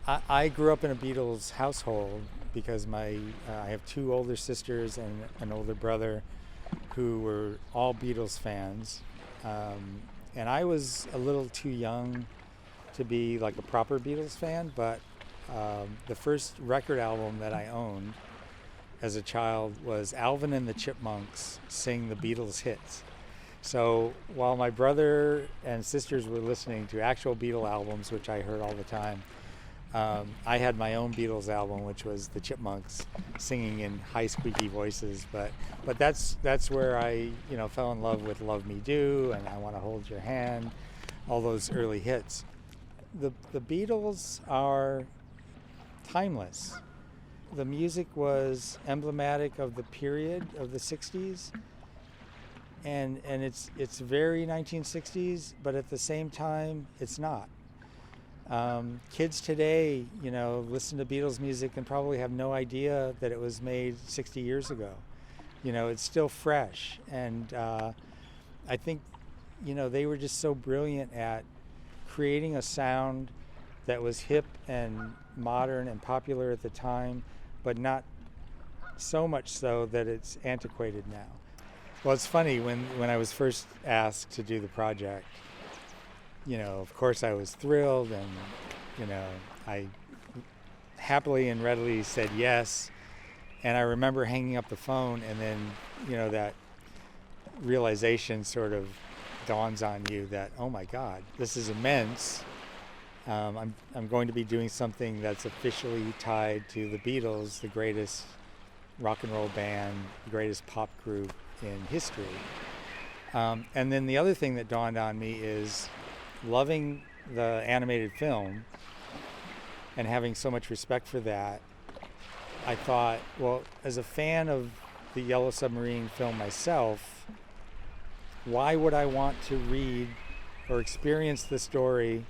I grew up in a Beatles household because I have two older sisters and an older brother who were all Beatles fans. And I was a little too young to be like a proper Beatles fan, but the first record album that I owned as a child was Alvin and the Chipmunks sing the Beatles hits. So while my brother and sisters were listening to actual Beatle albums, which I heard all the time, I had my own Beatles album, which was the Chipmunks singing in high squeaky voices. But that's where I fell in love with "Love Me Do" and "I Want to Hold Your Hand," all those early hits. The Beatles are timeless. The music was emblematic of the period of the '60s, and it's very 1960s, but at the same time, it's not. Kids today, listen to Beatles music and probably have no idea that it was made 60 years ago. It's still fresh, and I think, they were just so brilliant at creating a sound that was hip and modern and popular at the time, but not so much so that it's antiquated now. Well, it's funny, when I was first asked to do the project, of course I was thrilled, and, I happily and readily said yes. And I remember hanging up the phone, and then, that realization sort of dawns on you that, oh my God, this is immense. I'm going to be doing something that's officially tied to the Beatles, the greatest rock and roll band, the greatest pop group in history. And then the other thing that dawned on me is loving the animated film and having so much respect for that. I thought, well, as a fan of the Yellow Submarine film myself, why would I want to read or experience the story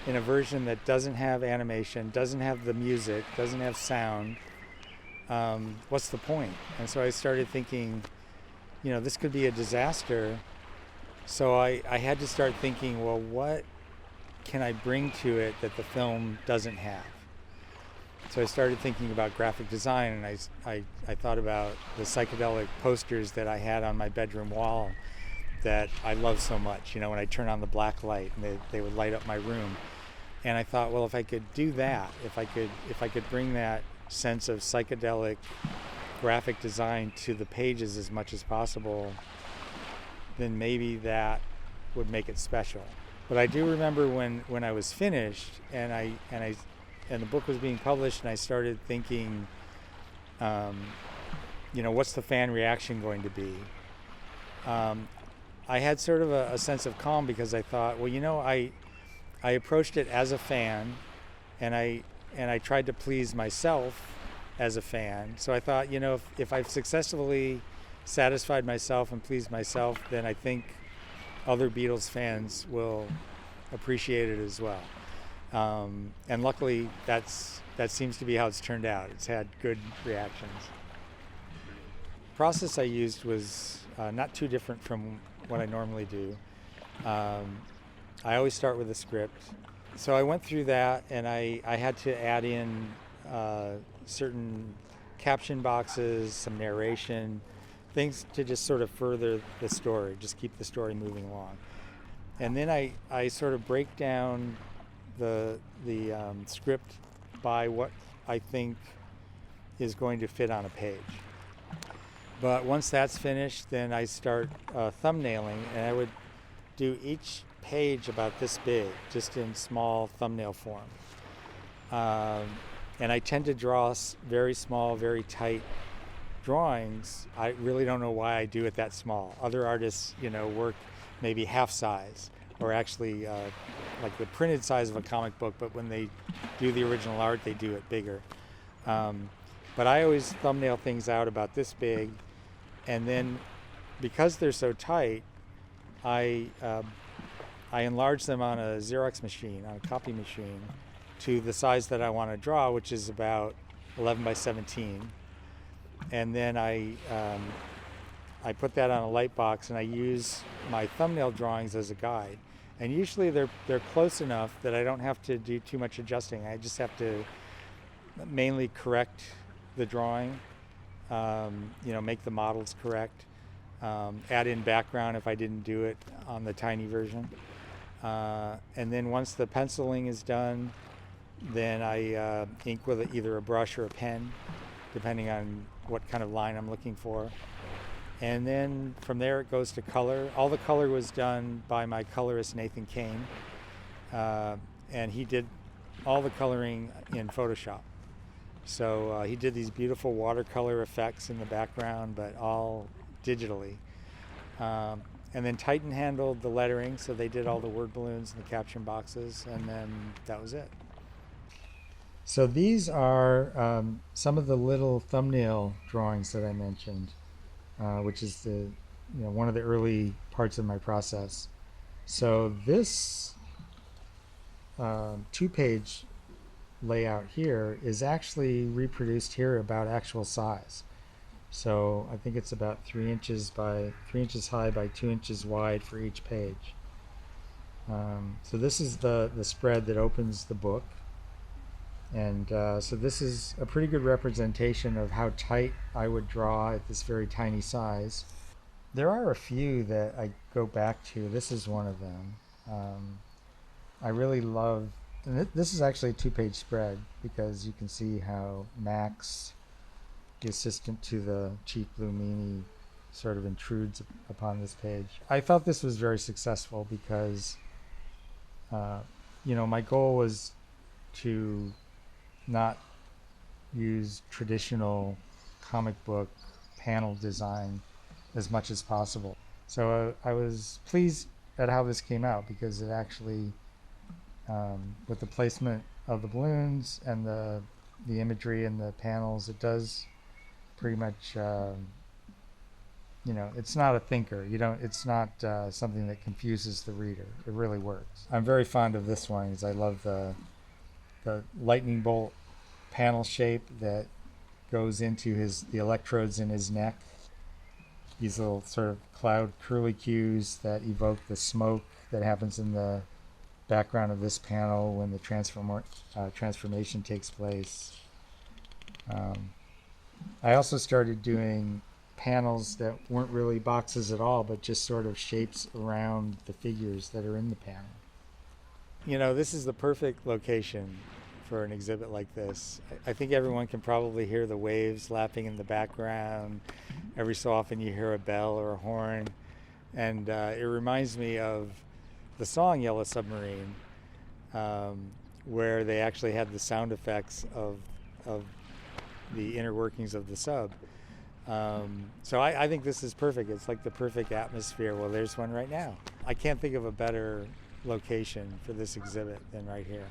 in a version that doesn't have animation, doesn't have the music, doesn't have sound? What's the point? And so I started thinking, this could be a disaster. So I had to start thinking, well, what can I bring to it that the film doesn't have? So I started thinking about graphic design, and I thought about the psychedelic posters that I had on my bedroom wall that I love so much, when I turn on the black light and they would light up my room. And I thought, well, if I could do that, if I could bring that sense of psychedelic graphic design to the pages as much as possible, then maybe that would make it special. But I do remember when I was finished and the book was being published, and I started thinking, what's the fan reaction going to be? I had sort of a sense of calm, because I thought, well, I approached it as a fan, and I tried to please myself as a fan. So I thought, if I've successfully satisfied myself and pleased myself, then I think other Beatles fans will appreciate it as well. And luckily, that seems to be how it's turned out. It's had good reactions. The process I used was not too different from what I normally do. I always start with a script. So I went through that, and I had to add in certain caption boxes, some narration, things to just sort of further the story, just keep the story moving along. And then I sort of break down the script by what I think is going to fit on a page. But once that's finished, then I start thumbnailing, and I would do each page about this big, just in small thumbnail form. And I tend to draw very small, very tight drawings. I really don't know why I do it that small. Other artists, work maybe half size, or actually like the printed size of a comic book, but when they do the original art, they do it bigger. But I always thumbnail things out about this big, and then because they're so tight, I enlarge them on a Xerox machine, on a copy machine, to the size that I want to draw, which is about 11 by 17. And then I put that on a light box, and I use my thumbnail drawings as a guide. And usually they're close enough that I don't have to do too much adjusting. I just have to mainly correct the drawing, make the models correct, add in background if I didn't do it on the tiny version. And then once the penciling is done, then I ink with either a brush or a pen, depending on what kind of line I'm looking for. And then from there it goes to color. All the color was done by my colorist Nathan Kane, and he did all the coloring in Photoshop. So he did these beautiful watercolor effects in the background, but all digitally. And then Titan handled the lettering, so they did all the word balloons and the caption boxes, and then that was it. So these are some of the little thumbnail drawings that I mentioned, which is one of the early parts of my process. So this 2-page layout here is actually reproduced here about actual size. So I think it's about 3 inches high by 2 inches wide for each page. So this is the spread that opens the book. And so this is a pretty good representation of how tight I would draw at this very tiny size. There are a few that I go back to. This is one of them. I really love, and this is actually a 2-page spread, because you can see how Max, the assistant to the Chief Blue Meanie, sort of intrudes upon this page. I felt this was very successful because, my goal was to not use traditional comic book panel design as much as possible. So I was pleased at how this came out, because it actually, with the placement of the balloons and the imagery and the panels, it does pretty much, it's not a thinker. It's not something that confuses the reader. It really works. I'm very fond of this one, because I love the lightning bolt panel shape that goes into the electrodes in his neck. These little sort of cloud curlicues that evoke the smoke that happens in the background of this panel when the transformation takes place. I also started doing panels that weren't really boxes at all, but just sort of shapes around the figures that are in the panel. This is the perfect location for an exhibit like this. I think everyone can probably hear the waves lapping in the background. Every so often you hear a bell or a horn. And it reminds me of the song Yellow Submarine, where they actually had the sound effects of the inner workings of the sub. So I think this is perfect. It's like the perfect atmosphere. Well, there's one right now. I can't think of a better location for this exhibit than right here.